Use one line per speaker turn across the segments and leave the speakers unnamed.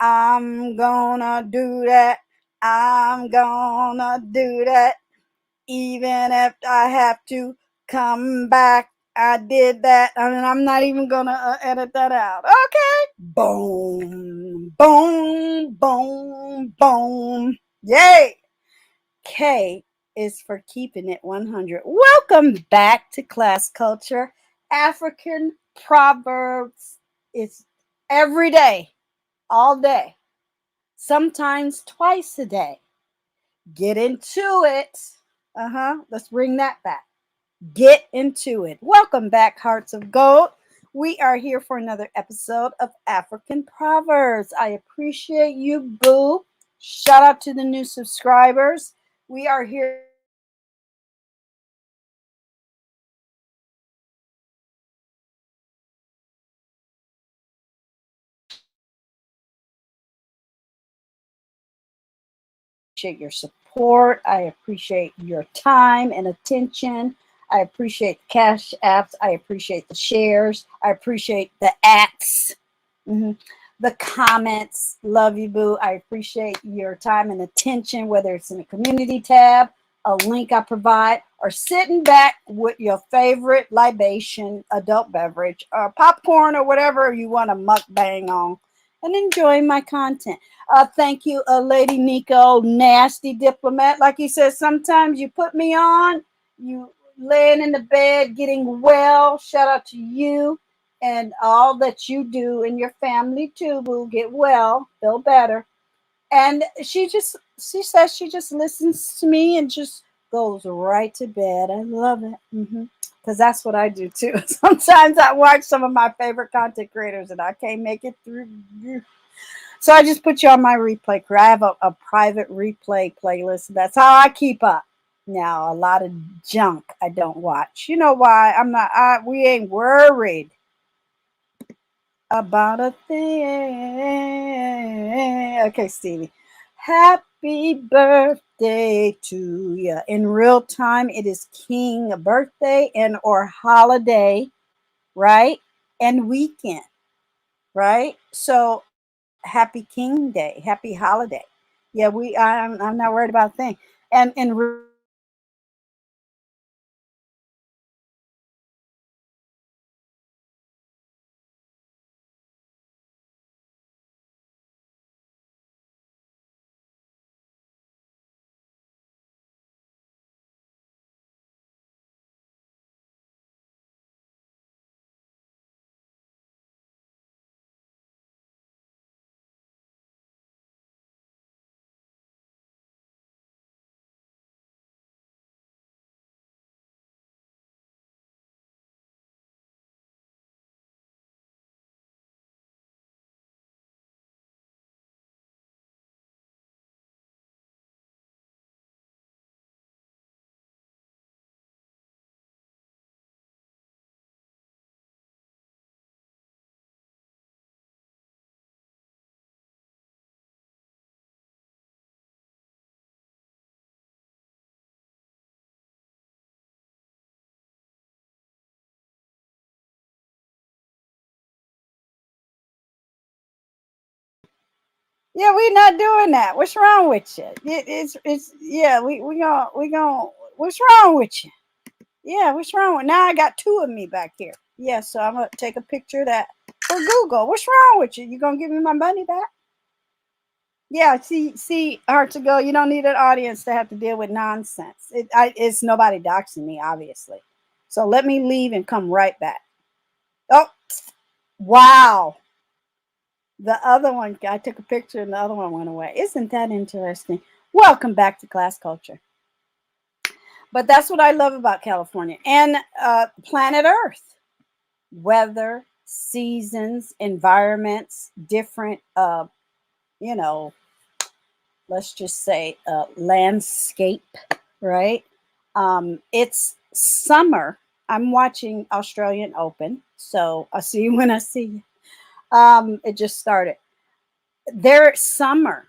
I'm gonna do that. I'm gonna do that. Even if I have to come back, I did that. I mean, I'm not even gonna edit that out. Okay. Boom, boom, boom, boom. Yay. K is for keeping it 100. Welcome back to Class Culture. African Proverbs. It's every day, all day, sometimes twice a day. Get into it. Let's bring that back. Get into it. Welcome back, Hearts of Gold. We are here for another episode of African Proverbs. I appreciate you, boo. Shout out to the new subscribers. We are here appreciate your support. I appreciate your time and attention. I appreciate the cash apps. I appreciate the shares. I appreciate the ats, the comments. Love you, boo. I appreciate your time and attention, whether it's in the community tab, a link I provide, or sitting back with your favorite libation, adult beverage, or popcorn, or whatever you want to mukbang on, and enjoying my content. Thank you, Lady Nico, nasty diplomat. Like you said, sometimes you put me on, you laying in the bed, getting well. Shout out to you and all that you do and your family too. Will get well, feel better. And she says she just listens to me and just goes right to bed. I love it. Because that's what I do too. Sometimes I watch some of my favorite content creators and I can't make it through. So I just put you on my replay crew. I have a private replay playlist. That's how I keep up. Now, a lot of junk I don't watch. You know why? We ain't worried about a thing. Okay, Stevie. Happy birthday to you. In real time, it is King birthday and or holiday, right? And weekend, right? So happy King Day, happy holiday. Yeah, I'm not worried about a thing. And in yeah, we're not doing that. What's wrong with you? It's yeah, we going what's wrong with you? Yeah, what's wrong with now I got two of me back here. Yeah, so I'm gonna take a picture of that for Google. What's wrong with you? You gonna give me my money back? Yeah, see, hard to go. You don't need an audience to have to deal with nonsense. It's nobody doxing me, obviously. So let me leave and come right back. Oh, wow. The other one, I took a picture and the other one went away. Isn't that interesting? Welcome back to Class Culture. But that's what I love about California and planet Earth. Weather, seasons, environments, different, you know, let's just say landscape, right? It's summer. I'm watching Australian Open, so I'll see you when I see you. It just started. They're summer,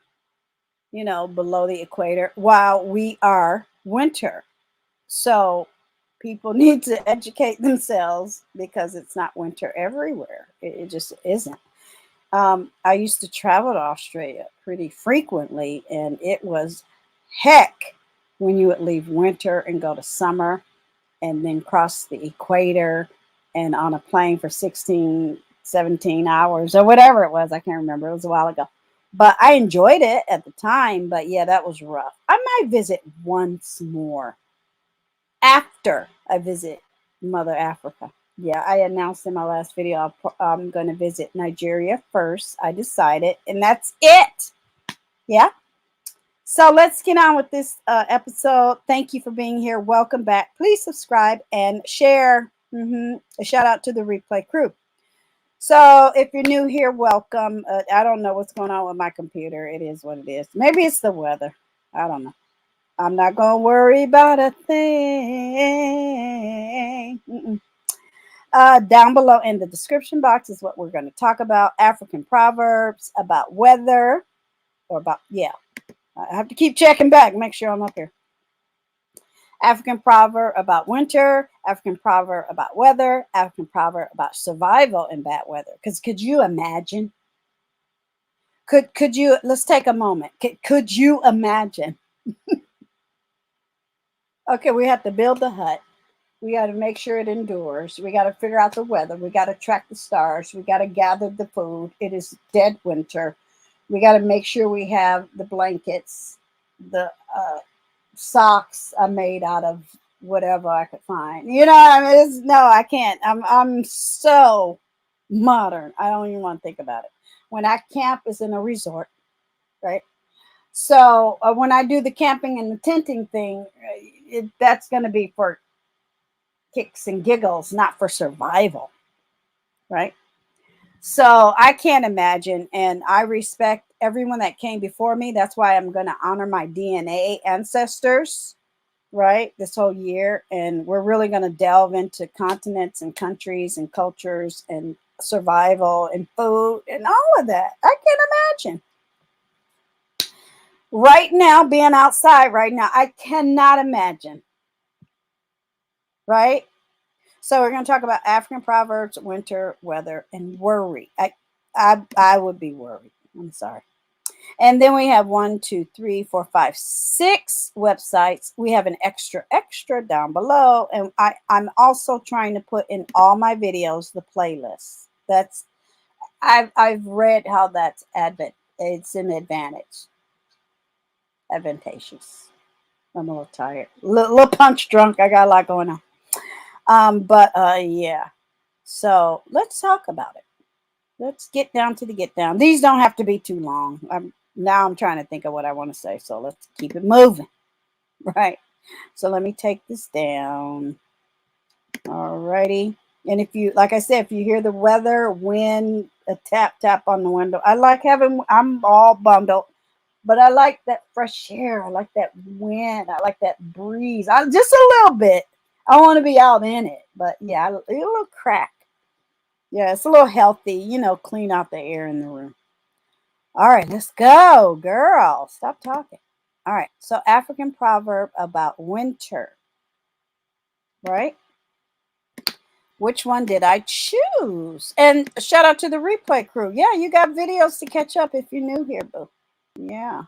below the equator, while we are winter. So people need to educate themselves because it's not winter everywhere. It just isn't. I used to travel to Australia pretty frequently, and it was heck when you would leave winter and go to summer and then cross the equator and on a plane for 16, 17 hours or whatever it was. I can't remember. It was a while ago. But I enjoyed it at the time. But yeah, that was rough. I might visit once more after I visit Mother Africa. Yeah, I announced in my last video I'm going to visit Nigeria first. I decided, and that's it. Yeah. So let's get on with this episode. Thank you for being here. Welcome back. Please subscribe and share. A shout out to the replay crew. So if you're new here, welcome. I don't know what's going on with my computer. It is what it is. Maybe it's the weather. I don't know. I'm not going to worry about a thing. Down below in the description box is what we're going to talk about. African proverbs, about weather, or about, yeah. I have to keep checking back, make sure I'm up here. African proverb about winter, African proverb about weather, African proverb about survival in bad weather. Because could you imagine? Could you, let's take a moment. Could you imagine? Okay, we have to build the hut. We got to make sure it endures. We got to figure out the weather. We got to track the stars. We got to gather the food. It is dead winter. We got to make sure we have the blankets. The socks are made out of whatever I could find. You know, I mean, no, I can't. I'm so modern. I don't even want to think about it. When I camp is in a resort, right? So when I do the camping and the tenting thing, that's going to be for kicks and giggles, not for survival, right? So I can't imagine, and I respect everyone that came before me. That's why I'm going to honor my DNA ancestors, right, this whole year. And we're really going to delve into continents and countries and cultures and survival and food and all of that. I can't imagine. Right now, being outside right now, I cannot imagine, right? So we're going to talk about African proverbs, winter, weather, and worry. I would be worried. I'm sorry. And then we have 1, 2, 3, 4, 5, 6 websites. We have an extra down below. And I'm also trying to put in all my videos, the playlist. That's, I've read how that's it's an advantageous. I'm a little tired, little punch drunk. I got a lot going on. Yeah. So let's talk about it. Let's get down to the get down. These don't have to be too long. Now I'm trying to think of what I want to say. So let's keep it moving. Right. So let me take this down. Alrighty. And if you, like I said, if you hear the weather, wind, a tap on the window. I like having, I'm all bundled, but I like that fresh air. I like that wind. I like that breeze. Just a little bit. I want to be out in it, but yeah, a little crack. Yeah, it's a little healthy, you know, clean out the air in the room. All right, let's go, girl. Stop talking. All right, so African proverb about winter, right? Which one did I choose? And shout out to the replay crew. Yeah, you got videos to catch up if you're new here, boo. Yeah.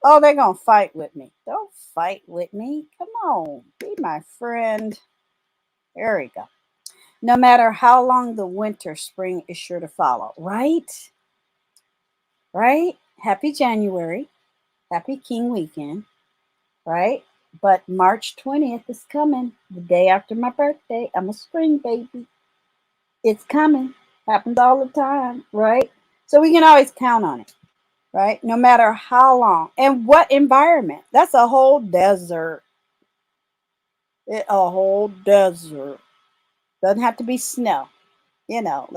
Oh, they're going to fight with me. Don't fight with me. Come on, be my friend. There we go. No matter how long the winter, spring is sure to follow, right? Right? Happy January. Happy King Weekend, right? But March 20th is coming, the day after my birthday. I'm a spring baby. It's coming. Happens all the time, right? So we can always count on it, right? No matter how long and what environment. That's a whole desert. A whole desert. Doesn't have to be snow. You know,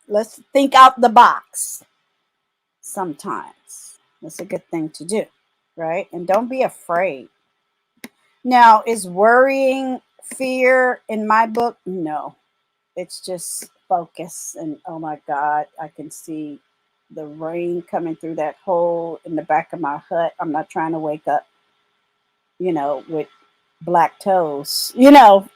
let's think out the box sometimes. That's a good thing to do, right? And don't be afraid. Now, is worrying fear in my book? No. It's just focus. And oh my God, I can see the rain coming through that hole in the back of my hut. I'm not trying to wake up, you know, with black toes, you know,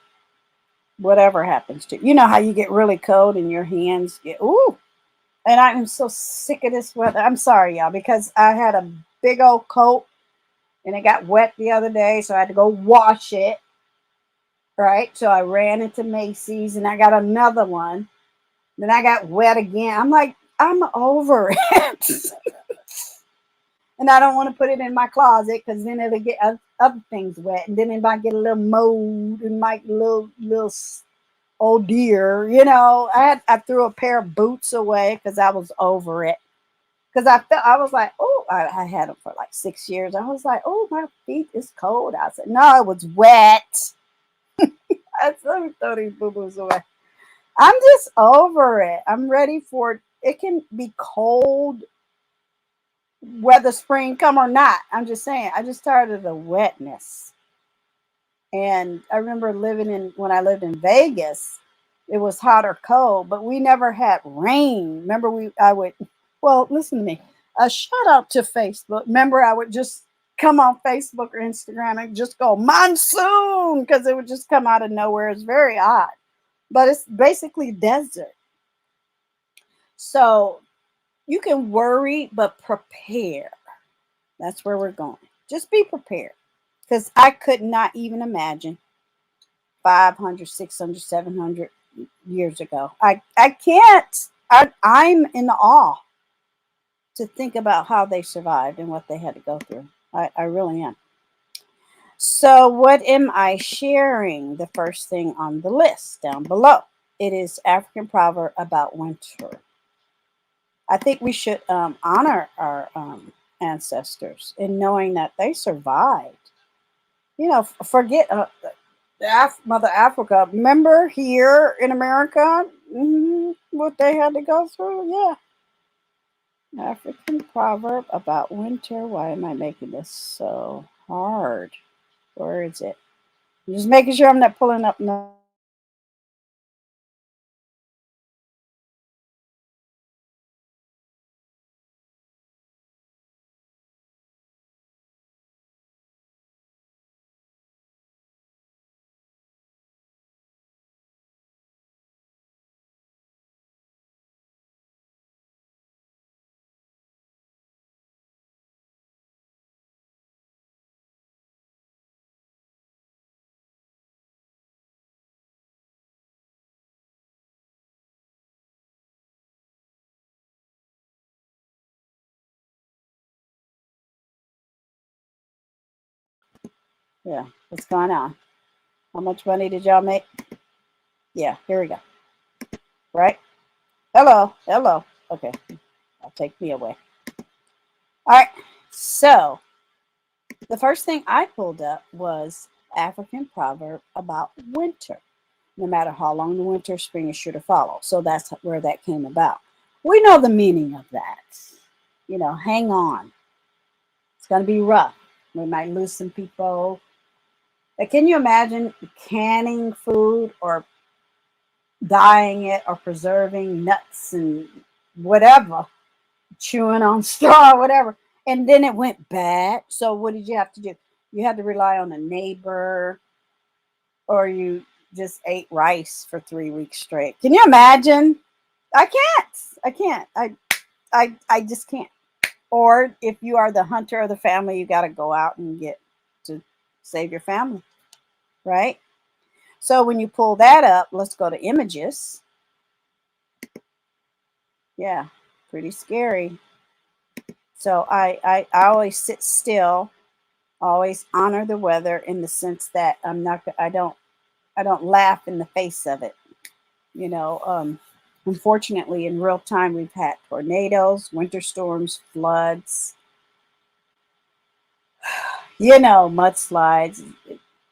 whatever happens to you. You know how you get really cold and your hands get, ooh, And I'm so sick of this weather. I'm sorry, y'all, because I had a big old coat and it got wet the other day, so I had to go wash it. Right? So I ran into Macy's and I got another one. Then I got wet again. I'm like, I'm over it. And I don't want to put it in my closet because then it'll get other things wet. And then it might get a little mold and might little oh dear. You know, I threw a pair of boots away because I was over it. Because I was like, oh, I had them for like 6 years. I was like, oh, my feet is cold. I said, no, it was wet. I said, let me throw these boo boos away. I'm just over it. I'm ready for it. It can be cold whether spring come or not. I'm just saying, I just tired of the wetness. And I remember when I lived in Vegas, it was hot or cold, but we never had rain. Remember I would, well, listen to me. A shout out to Facebook. Remember I would just come on Facebook or Instagram and just go monsoon because it would just come out of nowhere. It's very odd, but it's basically desert. So you can worry, but prepare. That's where we're going. Just be prepared. Because I could not even imagine 500, 600, 700 years ago. I can't. I'm in awe to think about how they survived and what they had to go through. I really am. So, what am I sharing? The first thing on the list down below. It is African proverb about winter. I think we should honor our ancestors in knowing that they survived. You know, forget Mother Africa. Remember here in America, what they had to go through? Yeah. African proverb about winter. Why am I making this so hard? Where is it? I'm just making sure I'm not pulling up. No. Yeah, what's going on? How much money did y'all make? Yeah, here we go. Right? Hello, hello. Okay, I'll take me away. All right, so the first thing I pulled up was African proverb about winter. No matter how long the winter, spring is sure to follow. So that's where that came about. We know the meaning of that. You know, hang on. It's going to be rough. We might lose some people. But can you imagine canning food or dyeing it or preserving nuts and whatever, chewing on straw, whatever, and then it went bad? So what did you have to do? You had to rely on a neighbor, or you just ate rice for 3 weeks straight. Can you imagine? I can't. I can't. I just can't. Or if you are the hunter of the family, you got to go out and get to save your family, right? So when you pull that up, let's go to images. Yeah, pretty scary. So I always sit still, always honor the weather in the sense that I don't laugh in the face of it. You know, unfortunately, in real time, we've had tornadoes, winter storms, floods, you know, mudslides,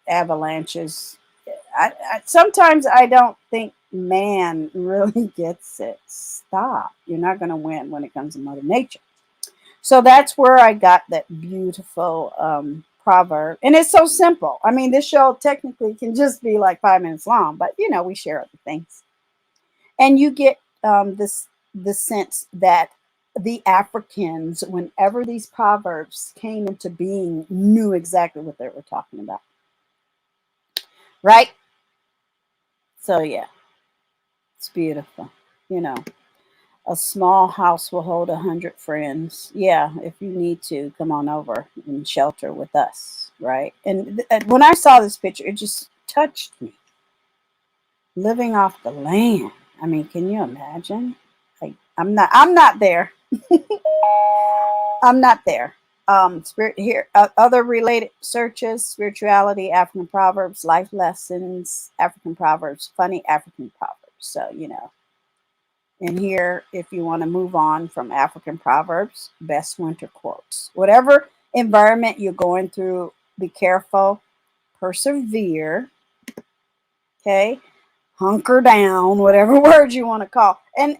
avalanches. Sometimes I don't think man really gets it. Stop. You're not going to win when it comes to Mother Nature. So that's where I got that beautiful proverb. And it's so simple. I mean, this show technically can just be like 5 minutes long, but you know, we share other things. And you get the sense that the Africans, whenever these proverbs came into being, knew exactly what they were talking about. Right? So yeah, it's beautiful. You know. A small house will hold 100 friends. Yeah, if you need to, come on over and shelter with us, right? And when I saw this picture, it just touched me. Living off the land. I mean, can you imagine? Like, I'm not there. I'm not there. Spirit here, other related searches: spirituality, African proverbs, life lessons, African proverbs, funny African proverbs. So, and here, if you want to move on from African proverbs, best winter quotes. Whatever environment you're going through, be careful, persevere, okay? Hunker down, whatever word you want to call. And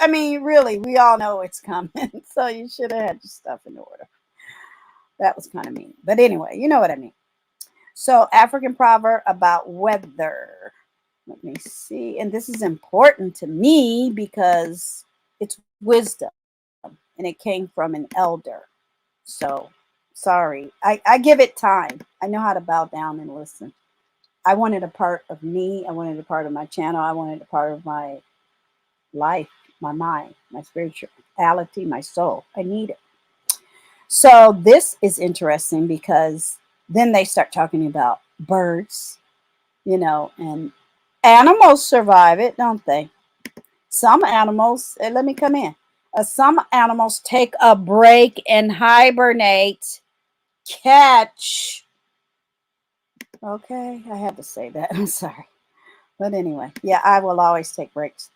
I mean, really, we all know it's coming. So you should have had your stuff in order. That was kind of mean. But anyway, you know what I mean. So, African proverb about weather. Let me see. And this is important to me because it's wisdom and it came from an elder. So, sorry. I give it time. I know how to bow down and listen. I wanted a part of me. I wanted a part of my channel. I wanted a part of my life, my mind, my spirituality, my soul. I need it. So this is interesting because then they start talking about birds, and animals survive it, don't they? Some animals, let me come in. Some animals take a break and hibernate, catch. Okay, I had to say that. I'm sorry. But anyway, yeah, I will always take breaks.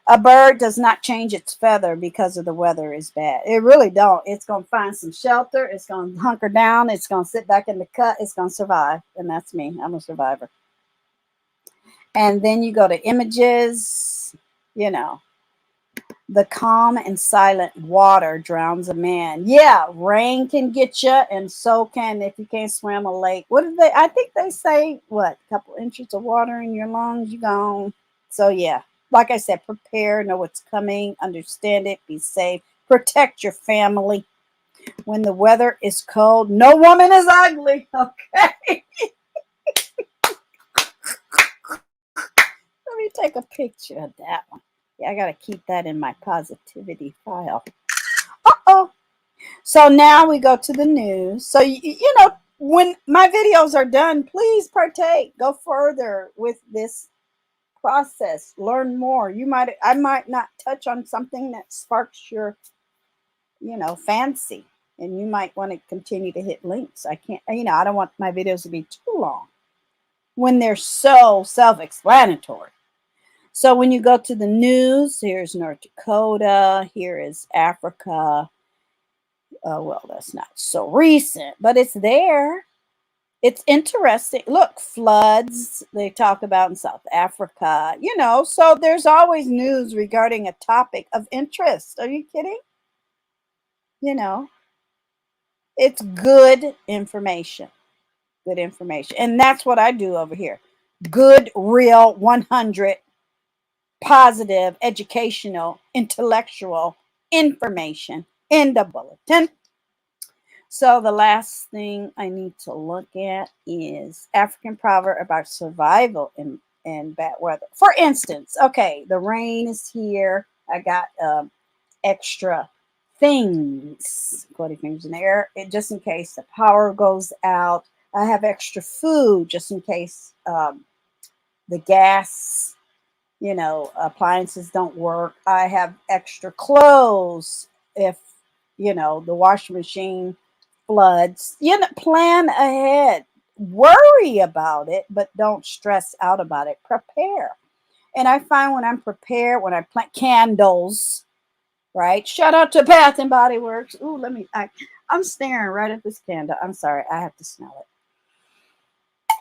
A bird does not change its feather because of the weather is bad. It really don't. It's going to find some shelter. It's going to hunker down. It's going to sit back in the cut. It's going to survive. And that's me. I'm a survivor. And then you go to images, the calm and silent water drowns a man. Yeah, rain can get you, and so can if you can't swim a lake. What did I think they say, what, a couple inches of water in your lungs, you gone. So yeah, like I said, prepare, know what's coming, understand it, be safe, protect your family. When the weather is cold, no woman is ugly. Okay. Let me take a picture of that one. Yeah, I got to keep that in my positivity file. Uh-oh. So now we go to the news. So, when my videos are done, please partake. Go further with this process. Learn more. I might not touch on something that sparks your, fancy. And you might want to continue to hit links. I can't, I don't want my videos to be too long when they're so self-explanatory. So when you go to the news, here's North Dakota, here is Africa. Well, that's not so recent, but it's there. It's interesting. Look, floods they talk about in South Africa, so there's always news regarding a topic of interest. Are you kidding? It's good information. Good information. And that's what I do over here. Good, real, 100 positive, educational, intellectual information in the bulletin. So the last thing I need to look at is African proverb about survival in bad weather. For instance, okay, the rain is here. I got extra things, quoting fingers in the air, just in case the power goes out. I have extra food just in case the gas appliances don't work. I have extra clothes if, the washing machine floods. Plan ahead. Worry about it, but don't stress out about it. Prepare. And I find when I'm prepared, when I plant candles, right? Shout out to Bath and Body Works. Ooh, I'm staring right at this candle. I'm sorry. I have to smell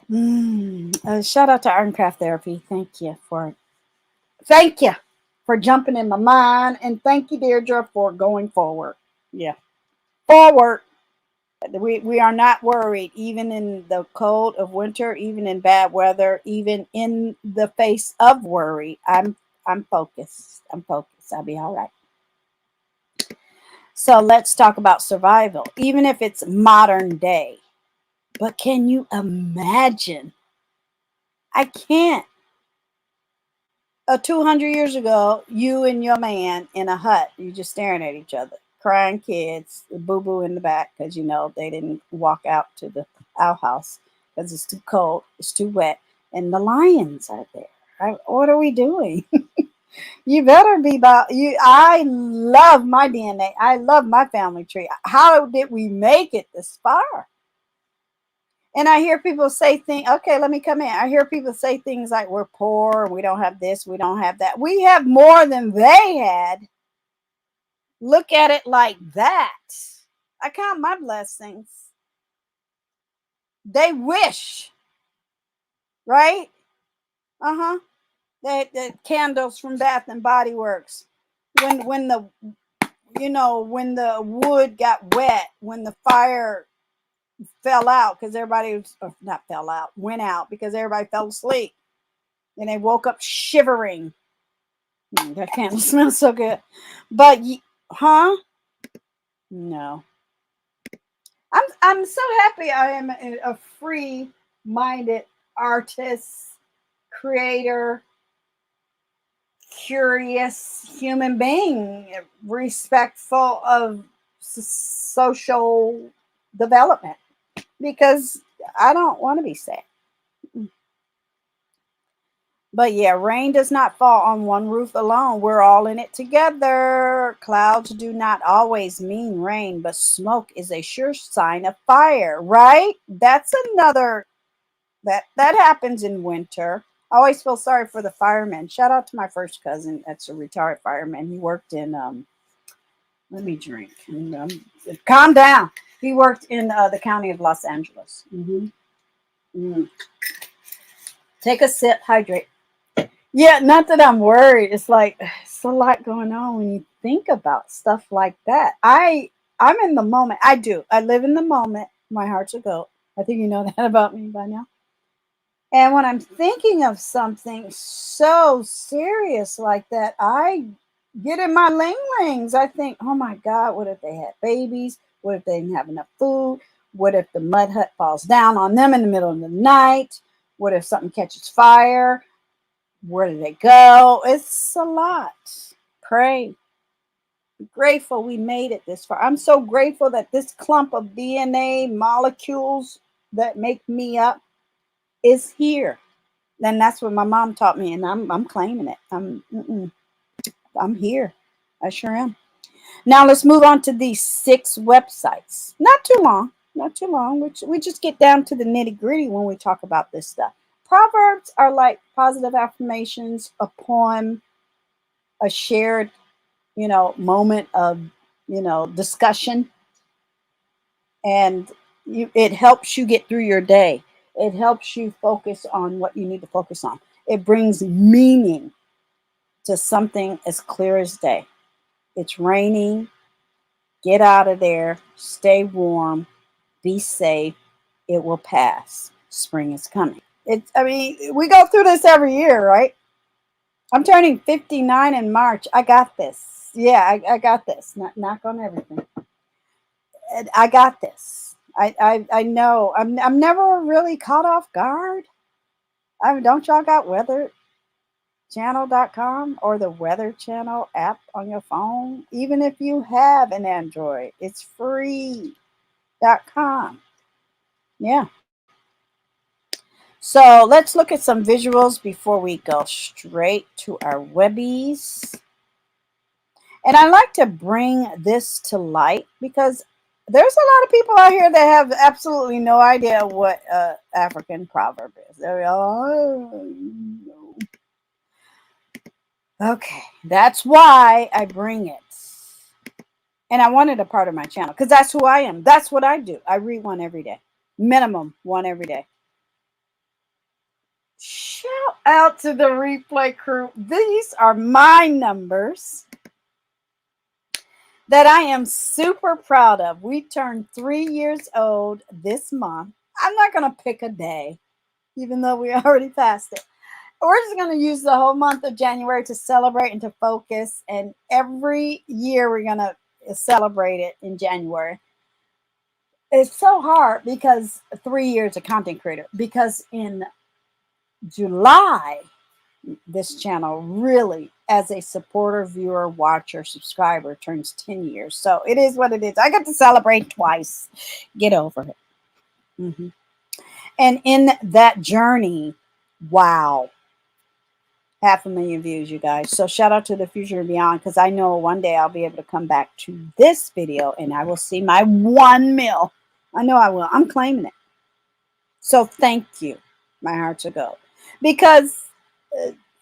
it. Shout out to Art and Craft Therapy. Thank you for jumping in my mind. And thank you, Deirdre, for going forward. Yeah. Forward. We are not worried, even in the cold of winter, even in bad weather, even in the face of worry. I'm focused. I'm focused. I'll be all right. So let's talk about survival, even if it's modern day. But can you imagine? I can't. 200 years ago, you and your man in a hut, you just staring at each other, crying kids, boo boo in the back because you know they didn't walk out to the outhouse because it's too cold, it's too wet, and the lions are there. What are we doing? You better be about you. I love my DNA. I love my family tree. How did we make it this far? And I hear people say things, okay, let me come in. I hear people say things like we're poor, we don't have this, we don't have that. We have more than they had. Look at it like that. I count my blessings. They wish, right? Uh-huh. The candles from Bath and Body Works. When the when the wood got wet, when the fire fell out because everybody was not fell out, went out because everybody fell asleep. And they woke up shivering. That candle smells so good. But huh? No. I'm so happy I am a free-minded artist, creator, curious human being, respectful of social development because I don't want to be sad. But yeah, rain does not fall on one roof alone. We're all in it together. Clouds do not always mean rain, but smoke is a sure sign of fire, right? That's another that happens in winter. I always feel sorry for the firemen. Shout out to my first cousin that's a retired fireman. He worked in let me drink. Calm down. He worked in the county of Los Angeles. Take a sip, hydrate. Yeah, not that I'm worried. It's like it's a lot going on when you think about stuff like that. I'm in the moment. I do. I live in the moment. My heart's a goat. I think you know that about me by now. And when I'm thinking of something so serious like that, I get in my ling-lings. I think, oh my God, what if they had babies? What if they didn't have enough food? What if the mud hut falls down on them in the middle of the night? What if something catches fire? Where do they go? It's a lot. Pray. Grateful we made it this far. I'm so grateful that this clump of DNA molecules that make me up is here. And that's what my mom taught me, and I'm claiming it. I'm here. I sure am. Now let's move on to these 6 websites. Not too long. Not too long. We just get down to the nitty-gritty when we talk about this stuff. Proverbs are like positive affirmations, a poem, a shared, moment of, discussion. And it helps you get through your day. It helps you focus on what you need to focus on. It brings meaning to something as clear as day. It's raining. Get out of there. Stay warm. Be safe. It will pass. Spring is coming. We go through this every year, right? I'm turning 59 in March. I got this. Yeah, I got this. Knock on everything. I got this. I know. I'm never really caught off guard. Don't y'all got weatherchannel.com or the Weather Channel app on your phone? Even if you have an Android, it's free.com. Yeah. So let's look at some visuals before we go straight to our webbies. And I like to bring this to light because there's a lot of people out here that have absolutely no idea what African proverb is. They're all, okay, that's why I bring it. And I want it a part of my channel because that's who I am. That's what I do. I read one every day. Minimum one every day. Shout out to the replay crew. These are my numbers that I am super proud of. We turned 3 years old this month. I'm not going to pick a day, even though we already passed it. We're just going to use the whole month of January to celebrate and to focus. And every year we're going to celebrate it in January. It's so hard because 3 years of content creator. Because in July, this channel really, as a supporter, viewer, watcher, subscriber, turns 10 years. So it is what it is. I got to celebrate twice. Get over it. And in that journey, wow, 500,000 views, you guys. So shout out to the future and beyond, because I know one day I'll be able to come back to this video and I will see my 1 mil. I know I will. I'm claiming it. So thank you. My heart's a go. Because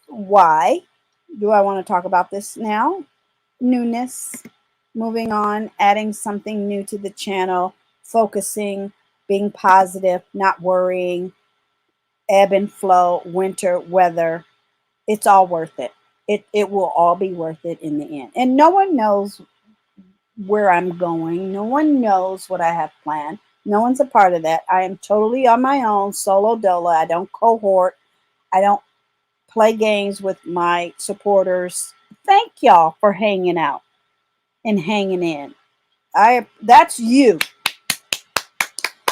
why do I want to talk about this now? Newness, moving on, adding something new to the channel, focusing, being positive, not worrying, ebb and flow, winter, weather. It's all worth it. It will all be worth it in the end. And no one knows where I'm going. No one knows what I have planned. No one's a part of that. I am totally on my own, solo dolo. I don't cohort. I don't play games with my supporters. Thank y'all for hanging out and hanging in. That's you.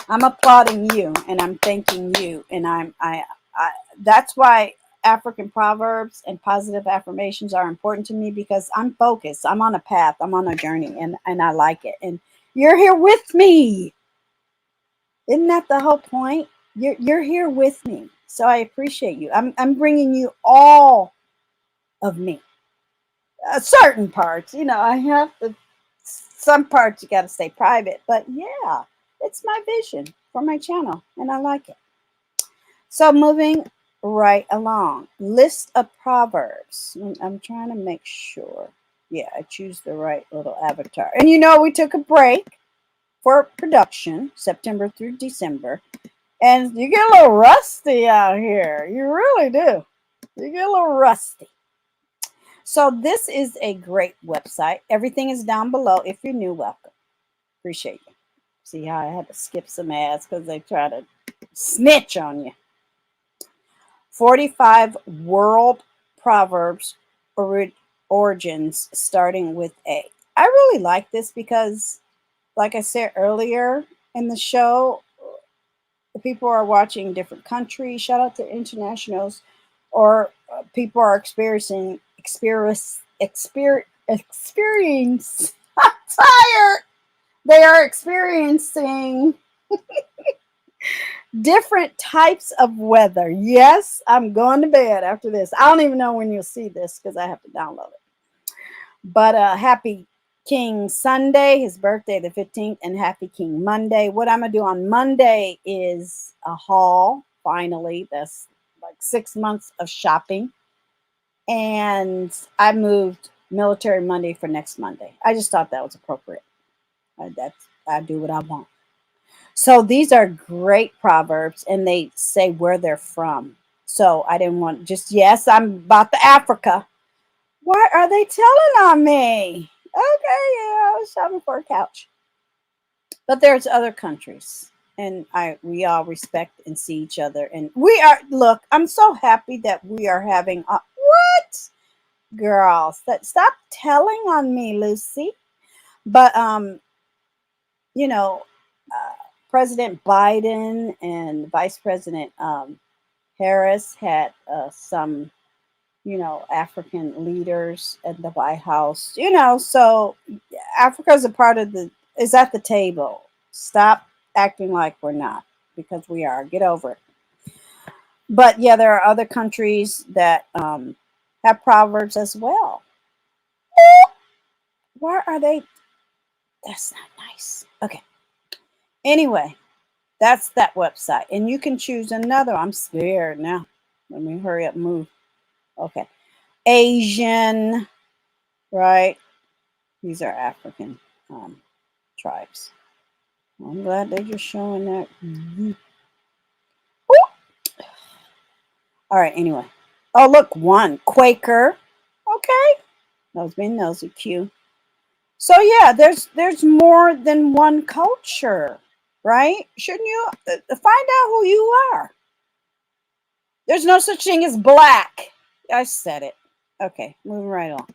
I'm applauding you and I'm thanking you. And I that's why African proverbs and positive affirmations are important to me, because I'm focused. I'm on a path. I'm on a journey, and I like it. And you're here with me. Isn't that the whole point? You're here with me. So I appreciate you. I'm bringing you all of me. Certain parts, I have to, some parts you got to stay private, but yeah, it's my vision for my channel and I like it. So moving right along, list of proverbs. I'm trying to make sure. Yeah, I choose the right little avatar. And we took a break for production, September through December. And you get a little rusty out here. You really do. You get a little rusty. So this is a great website. Everything is down below. If you're new, welcome. Appreciate you. See how I had to skip some ads because they try to snitch on you. 45 world proverbs origins starting with A. I really like this because, like I said earlier in the show, people are watching different countries. Shout out to internationals, or people are experiencing experience. I'm tired. They are experiencing different types of weather. Yes, I'm going to bed after this. I don't even know when you'll see this because I have to download it. But happy King Sunday, his birthday the 15th, and happy King Monday. What I'm going to do on Monday is a haul. Finally, that's like 6 months of shopping. And I moved Military Monday for next Monday. I just thought that was appropriate. I do what I want. So these are great proverbs, and they say where they're from. So I didn't want just, yes, I'm about the Africa. Why are they telling on me? Okay, yeah, I was shopping for a couch. But there's other countries, and we all respect and see each other. And look, I'm so happy that we are having what? Girls, stop telling on me, Lucy. But President Biden and Vice President Harris had some, African leaders at the White House. So Africa is at the table. Stop acting like we're not, because we are. Get over it. But yeah, there are other countries that have proverbs as well. Why are they? That's not nice. Okay. Anyway, that's that website. And you can choose another. I'm scared now. Let me hurry up and move. Okay. Asian, right? These are African tribes. I'm glad they're just showing that. All right, anyway. Oh, look, one. Quaker. Okay. Those being nosy, Q. So yeah, there's more than one culture, right? Shouldn't you find out who you are? There's no such thing as black. I said it. Okay, moving right on.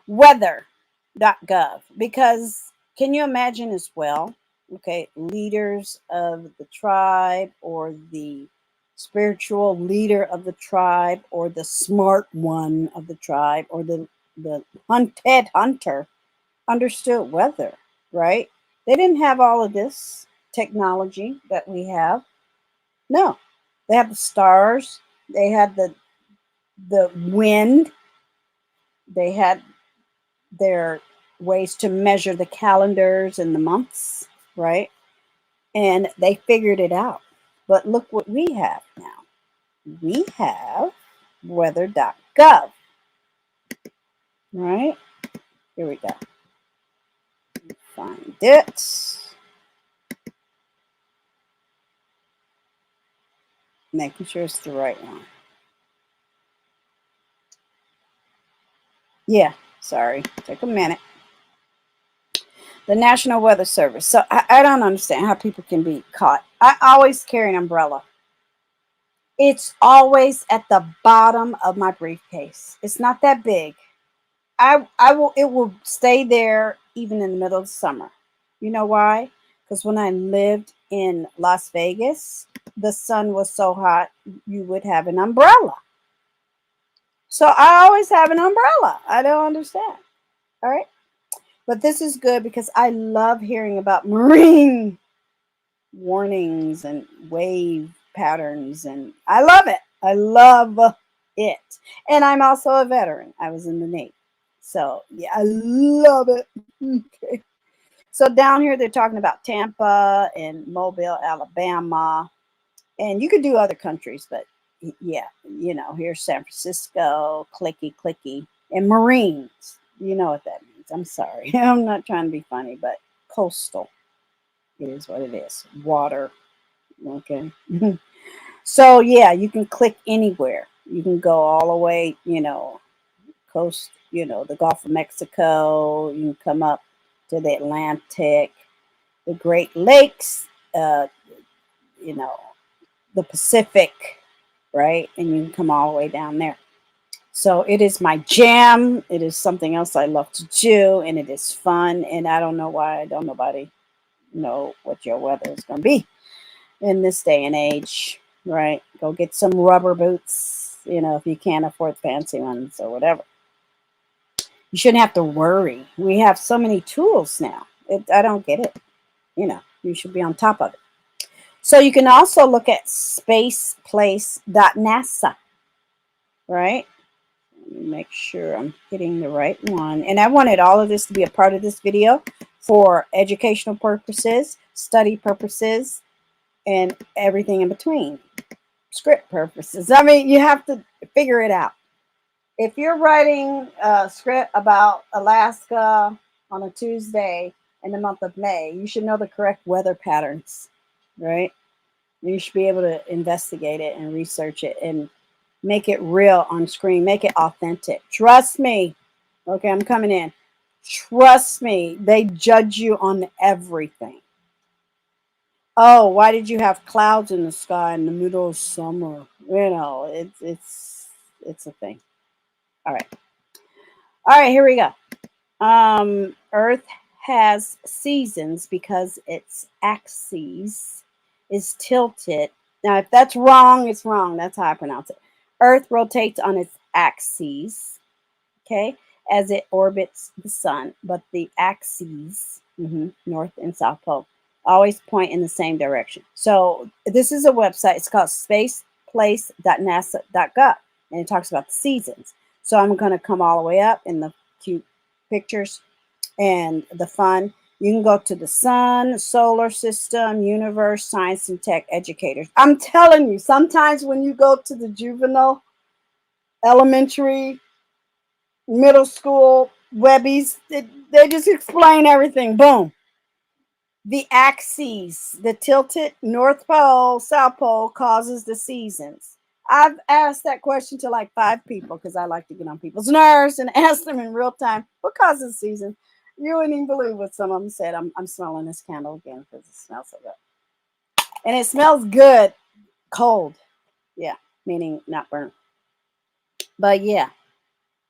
Weather.gov, because can you imagine as well? Okay, leaders of the tribe or the spiritual leader of the tribe, or the smart one of the tribe, or the head hunter understood weather, right? They didn't have all of this technology that we have. No, they had the stars, they had the wind, they had their ways to measure the calendars and the months, right? And they figured it out. But look what we have now. We have weather.gov, right? Here we go. Find it. Making sure it's the right one. Yeah, sorry. Take a minute. The National Weather Service. So I don't understand how people can be caught. I always carry an umbrella. It's always at the bottom of my briefcase. It's not that big. It will stay there even in the middle of summer. You know why? Because when I lived in Las Vegas, the sun was so hot you would have an umbrella. So I always have an umbrella. I don't understand. All right. But this is good because I love hearing about marine warnings and wave patterns, and I love it. I love it. And I'm also a veteran. I was in the Navy. So, yeah, I love it. Okay. So down here they're talking about Tampa and Mobile, Alabama. And you could do other countries, but yeah, you know, here's San Francisco, clicky, clicky, and Marines. You know what that means. I'm sorry. I'm not trying to be funny, but coastal. It is what it is. Water. Okay. So, yeah, you can click anywhere. You can go all the way, you know, coast, you know, the Gulf of Mexico. You can come up to the Atlantic, the Great Lakes, you know, the Pacific, right? And you can come all the way down there. So it is my jam. It is something else I love to do, and it is fun. And I don't know why I don't nobody know what your weather is going to be in this day and age, right? Go get some rubber boots, you know, if you can't afford fancy ones or whatever. You shouldn't have to worry. We have so many tools now. I don't get it. You know, you should be on top of it. So you can also look at spaceplace.nasa, right? Let me make sure I'm hitting the right one. And I wanted all of this to be a part of this video for educational purposes, study purposes, and everything in between. Script purposes. I mean, you have to figure it out. If you're writing a script about Alaska on a Tuesday in the month of May, you should know the correct weather patterns, right? You should be able to investigate it and research it and make it real on screen. Make it authentic. Trust me. Okay, I'm coming in. Trust me. They judge you on everything. Oh, why did you have clouds in the sky in the middle of summer? You know, it's a thing. All right. All right, here we go. Earth has seasons because its axis is tilted. Now, if that's wrong, it's wrong. That's how I pronounce it. Earth rotates on its axes, okay, as it orbits the sun, but the axes, North and South Pole, always point in the same direction. So this is a website. It's called spaceplace.nasa.gov, and it talks about the seasons. So I'm going to come all the way up in the cute pictures and the fun. You can go to the sun, solar system, universe, science, and tech educators. I'm telling you, sometimes when you go to the juvenile, elementary, middle school, webbies, they just explain everything. Boom. The axes, the tilted North Pole, South Pole causes the seasons. I've asked that question to like 5 people because I like to get on people's nerves and ask them in real time, what causes seasons? You wouldn't even believe what some of them said. I'm smelling this candle again because it smells so good. And it smells good, cold. Yeah, meaning not burnt. But yeah,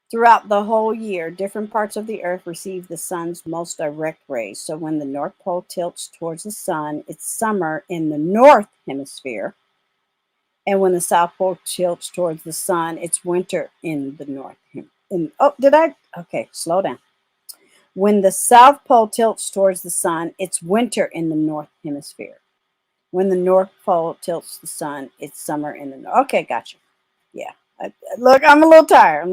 throughout the whole year, different parts of the earth receive the sun's most direct rays. So when the North Pole tilts towards the sun, it's summer in the north hemisphere. And when the South Pole tilts towards the sun, it's winter in the North. Okay, slow down. When the South Pole tilts towards the sun, it's winter in the North Hemisphere. When the North Pole tilts the sun, it's summer in the North. Okay, gotcha. Yeah. Look, I'm a little tired.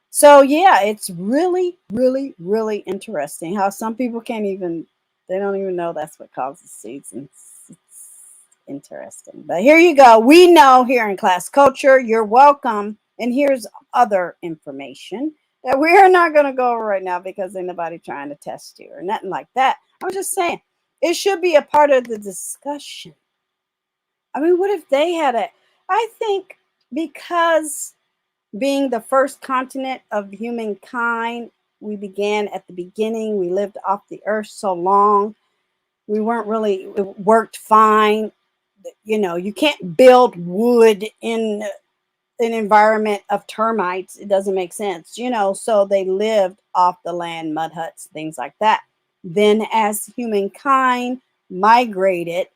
So yeah, it's really, really, really interesting how some people they don't even know that's what causes seasons. It's interesting. But here you go. We know here in Class Culture, you're welcome. And here's other information that we are not going to go over right now because ain't nobody trying to test you or nothing like that. I'm just saying it should be a part of the discussion. I mean, what if they had I think because being the first continent of humankind, we began at the beginning. We lived off the earth so long. We weren't really, it worked fine. You know, you can't build wood in an environment of termites. It doesn't make sense, you know, so they lived off the land, mud huts, things like that. Then as humankind migrated,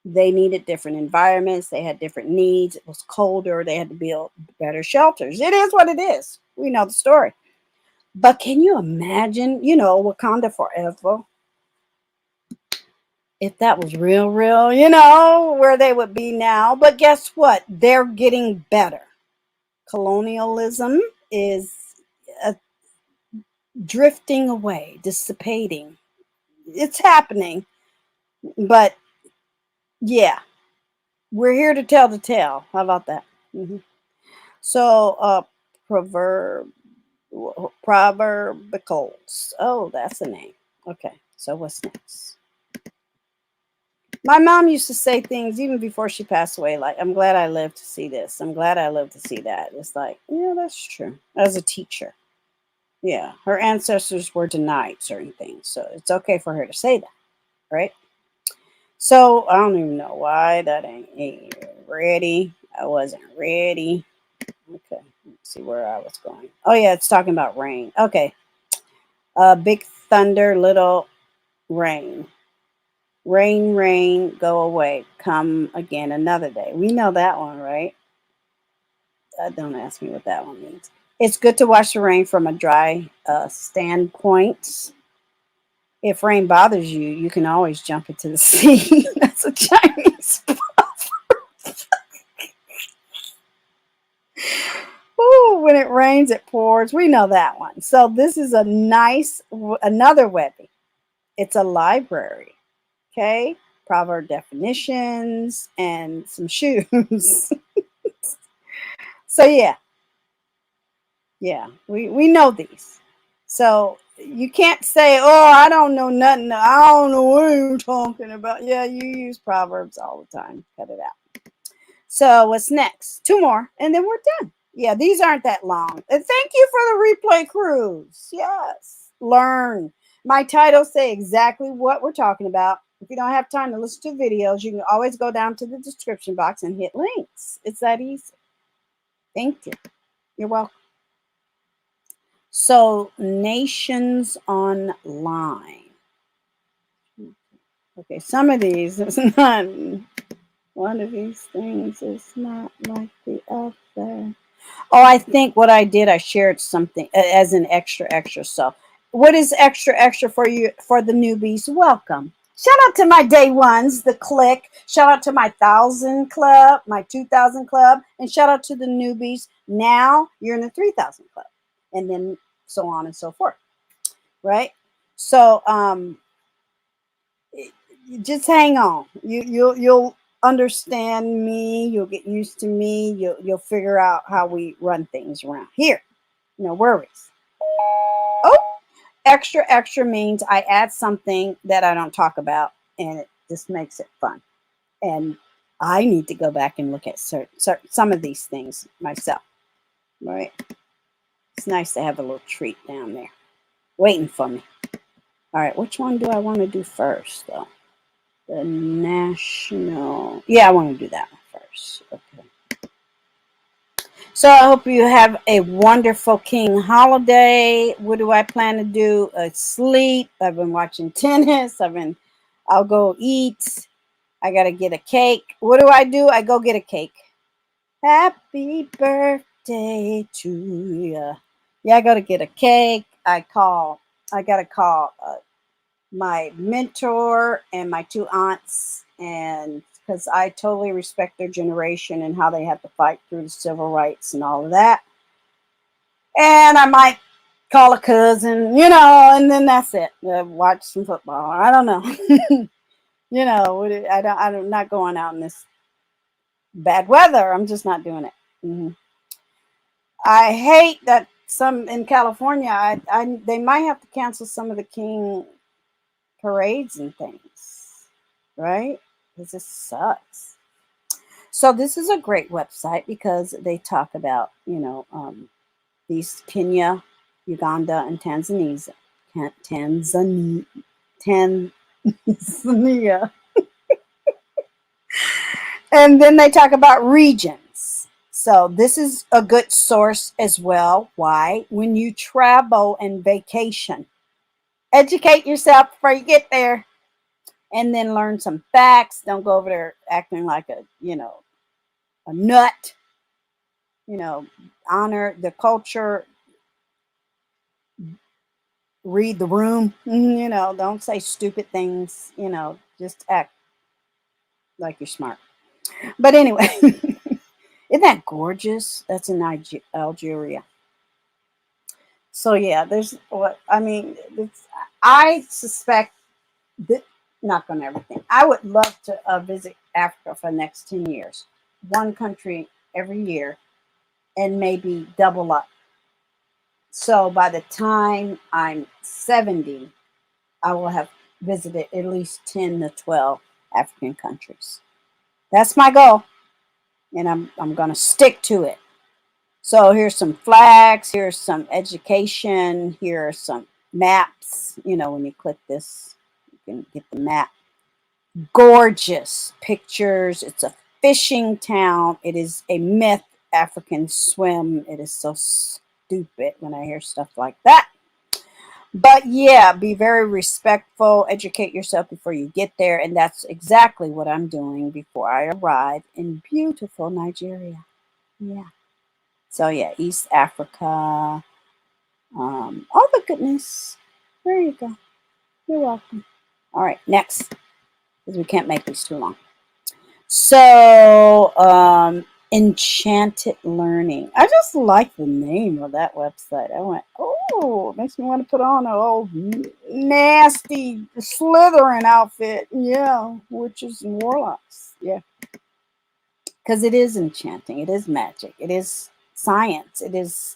they needed different environments. They had different needs. It was colder. They had to build better shelters. It is what it is. We know the story. But can you imagine, you know, Wakanda forever? If that was real, you know, where they would be now. But guess what? They're getting better. Colonialism is drifting away, dissipating. It's happening. But yeah, we're here to tell the tale. How about that? Mm-hmm. So, proverbicals. Oh, that's a name. Okay, so what's next? My mom used to say things even before she passed away, like, I'm glad I lived to see this. I'm glad I lived to see that. It's like, yeah, that's true. As a teacher. Yeah, her ancestors were denied certain things. So it's okay for her to say that, right? So I don't even know why that ain't ready. I wasn't ready. Okay, let's see where I was going. Oh yeah, it's talking about rain. Okay. Big thunder, little rain. Rain, rain, go away. Come again another day. We know that one, right? Don't ask me what that one means. It's good to watch the rain from a dry standpoint. If rain bothers you, you can always jump into the sea. That's a Chinese. Ooh, when it rains, it pours. We know that one. So this is a nice, another Webby. It's a library. Okay. Proverb definitions and some shoes. So yeah. Yeah. We know these. So you can't say, oh, I don't know nothing. I don't know what you're talking about. Yeah, you use Proverbs all the time. Cut it out. So what's next? Two more, and then we're done. Yeah, these aren't that long. And thank you for the replay cruise. Yes. Learn. My titles say exactly what we're talking about. If you don't have time to listen to videos, you can always go down to the description box and hit links. It's that easy. Thank you. You're welcome. So, nations online. Okay, some of these is not, one of these things is not like the other. Oh, I think what I did, I shared something as an extra. So, what is extra for you, for the newbies? Welcome. Shout out to my day ones, the click. Shout out to my 1,000 club, my 2,000 club, and shout out to the newbies. Now you're in the 3,000 club, and then so on and so forth. Right? So, just hang on. You'll understand me. You'll get used to me. You'll figure out how we run things around here. No worries. Oh, extra means I add something that I don't talk about, and it just makes it fun. And I need to go back and look at some of these things myself. Right? It's nice to have a little treat down there waiting for me. All right, which one do I want to do first, though? The national. Yeah, I want to do that one first. Okay. So I hope you have a wonderful King holiday. What do I plan to do? Sleep. I've been watching tennis. I'll go eat. I got to get a cake. What do? I go get a cake. Happy birthday to you. Yeah, I got to get a cake. I got to call my mentor and my two aunts, and because I totally respect their generation and how they had to fight through the civil rights and all of that. And I might call a cousin, and then that's it. Watch some football. I don't know. I'm not going out in this bad weather. I'm just not doing it. I hate that some in California, they might have to cancel some of the King parades and things, right? Because this sucks. So this is a great website because they talk about, these Kenya, Uganda, and Tanzania. Tanzania. And then they talk about regions. So this is a good source as well. Why? When you travel and vacation, educate yourself before you get there, and then learn some facts. Don't go over there acting like a nut. Honor the culture. Read the room. Don't say stupid things. Just act like you're smart. But anyway, isn't that gorgeous? That's in Algeria. So yeah, I suspect that, not on everything. I would love to visit Africa for the next 10 years. One country every year and maybe double up. So by the time I'm 70, I will have visited at least 10 to 12 African countries. That's my goal. And I'm going to stick to it. So here's some flags. Here's some education. Here are some maps. When you click this, you can get the map. Gorgeous pictures. It's a fishing town. It is a myth. African swim. It is so stupid when I hear stuff like that. But yeah, be very respectful. Educate yourself before you get there. And that's exactly what I'm doing before I arrive in beautiful Nigeria. Yeah. So yeah, East Africa. All the goodness. There you go. You're welcome. All right, next. Because we can't make these too long. So, Enchanted Learning. I just like the name of that website. I went, oh, it makes me want to put on an old nasty Slytherin outfit. Yeah, witches and warlocks. Yeah. Because it is enchanting. It is magic. It is science. It is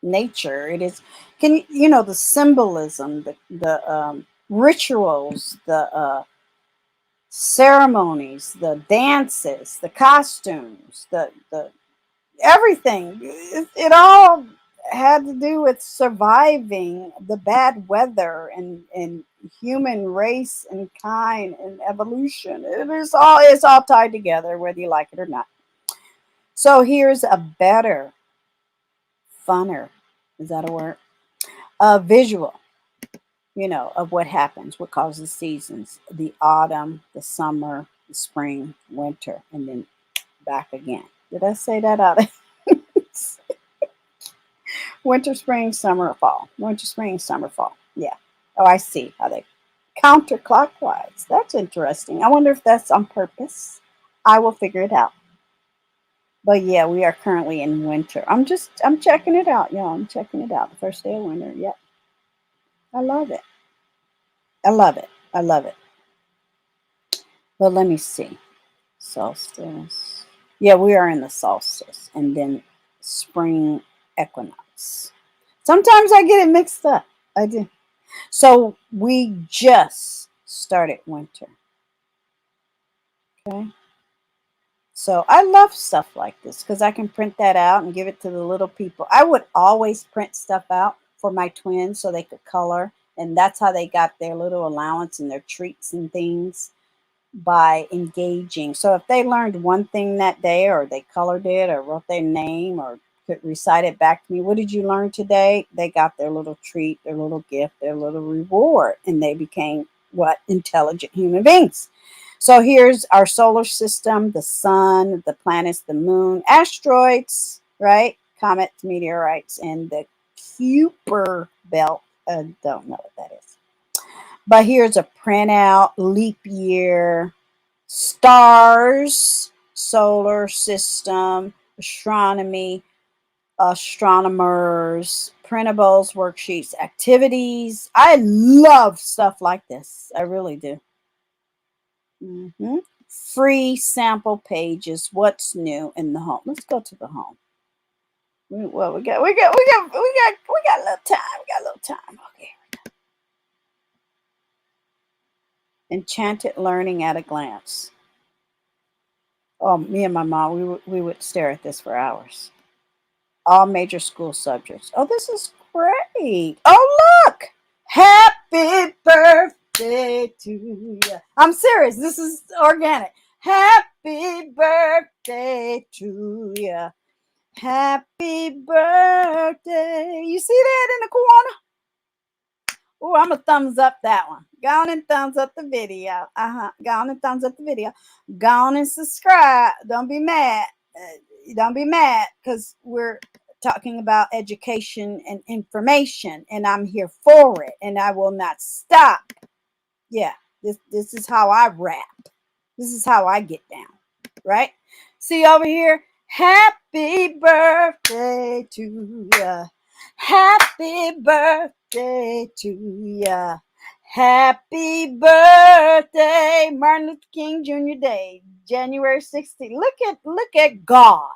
nature. It is, the symbolism, the rituals, the ceremonies, the dances, the costumes, the everything. It all had to do with surviving the bad weather and human race and kind and evolution. It's all tied together, whether you like it or not. So here's a better, funner, is that a word? Visual, of what happens, what causes seasons: the autumn, the summer, the spring, winter, and then back again. Did I say that out? Winter, spring, summer, fall. Winter, spring, summer, fall. Yeah. Oh, I see how they counterclockwise. That's interesting. I wonder if that's on purpose. I will figure it out. But yeah, we are currently in winter. I'm checking it out, y'all. I'm checking it out. The first day of winter. Yep. I love it. I love it. I love it. But let me see. Solstice. Yeah, we are in the solstice. And then spring equinox. Sometimes I get it mixed up. I do. So we just started winter. Okay. So I love stuff like this because I can print that out and give it to the little people. I would always print stuff out for my twins so they could color. And that's how they got their little allowance and their treats and things, by engaging. So if they learned one thing that day, or they colored it, or wrote their name, or could recite it back to me, what did you learn today? They got their little treat, their little gift, their little reward, and they became intelligent human beings. So here's our solar system, the sun, the planets, the moon, asteroids, right? Comets, meteorites, and the Kuiper belt. I don't know what that is. But here's a printout, leap year, stars, solar system, astronomy, astronomers, printables, worksheets, activities. I love stuff like this. I really do. Free sample pages. What's new in the home? Let's go to the home. Well, we got a little time. We got a little time. Okay. Enchanted learning at a glance. Oh, me and my mom, we would stare at this for hours. All major school subjects. Oh, this is great. Oh, look. Happy birthday to you. I'm serious. This is organic. Happy birthday to you. Happy birthday. You see that in the corner? Oh, I'm going to thumbs up that one. Go on and thumbs up the video. Go on and thumbs up the video. Go on and subscribe. Don't be mad. Don't be mad because we're talking about education and information, and I'm here for it, and I will not stop. Yeah, this is how I rap. This is how I get down, right? See over here? Happy birthday to ya. Happy birthday to ya. Happy birthday, Martin Luther King Jr. Day, January 16th. Look at God.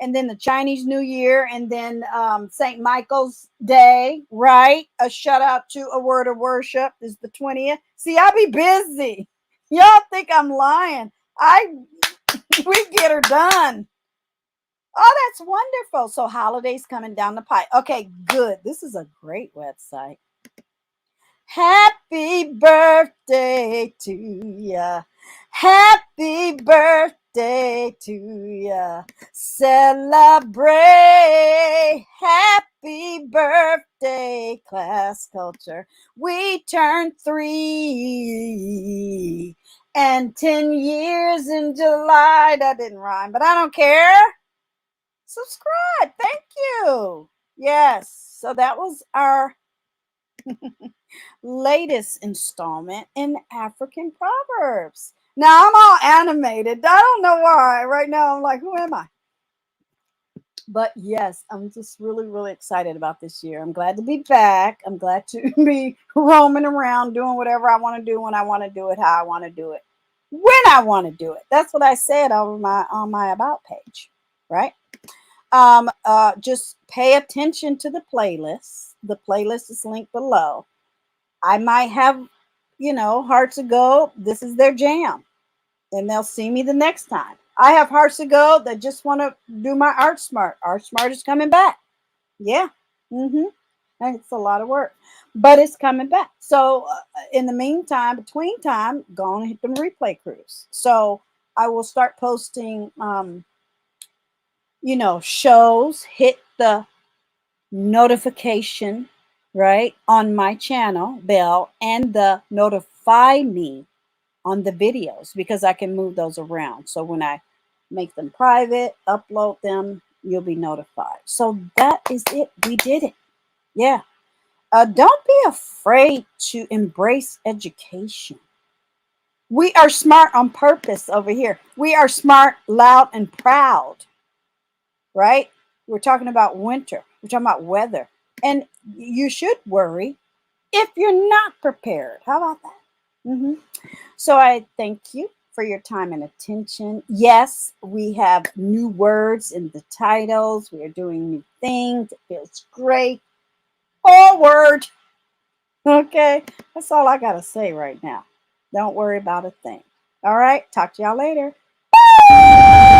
And then the Chinese New Year, and then St. Michael's Day, right? A shout out to a word of worship is the 20th. See, I be busy. Y'all think I'm lying. We get her done. Oh, that's wonderful. So holidays coming down the pipe. Okay, good. This is a great website. Happy birthday to ya. Happy birthday to ya. Celebrate. Happy birthday, class culture. We turned 3 and 10 years in July. That didn't rhyme, but I don't care. Subscribe. Thank you. Yes. So that was our latest installment in African Proverbs. Now I'm all animated. I don't know why. Right now I'm like, who am I? But yes, I'm just really, really excited about this year. I'm glad to be back. I'm glad to be roaming around doing whatever I want to do when I want to do it, how I want to do it, when I want to do it. That's what I said on my about page, right? Just pay attention to the playlist. The playlist is linked below. I might have, HUGz. This is their jam, and they'll see me the next time. I have HUGz that just want to do my Art Smart. Art Smart is coming back. Yeah. And it's a lot of work, but it's coming back. So in the meantime, between time, go on and hit them replay cruise. So I will start posting, shows. Hit the notification, right, on my channel bell, and the notify me on the videos, because I can move those around. So when I make them private, upload them, you'll be notified. So that is it. We did it. Yeah. Don't be afraid to embrace education. We are smart on purpose over here. We are smart, loud, and proud, right? We're talking about winter. We're talking about weather. And you should worry if you're not prepared. How about that? So I thank you for your time and attention. Yes, we have new words in the titles. We are doing new things. It feels great. Forward. Okay, that's all I got to say right now. Don't worry about a thing. All right, talk to y'all later. Bye.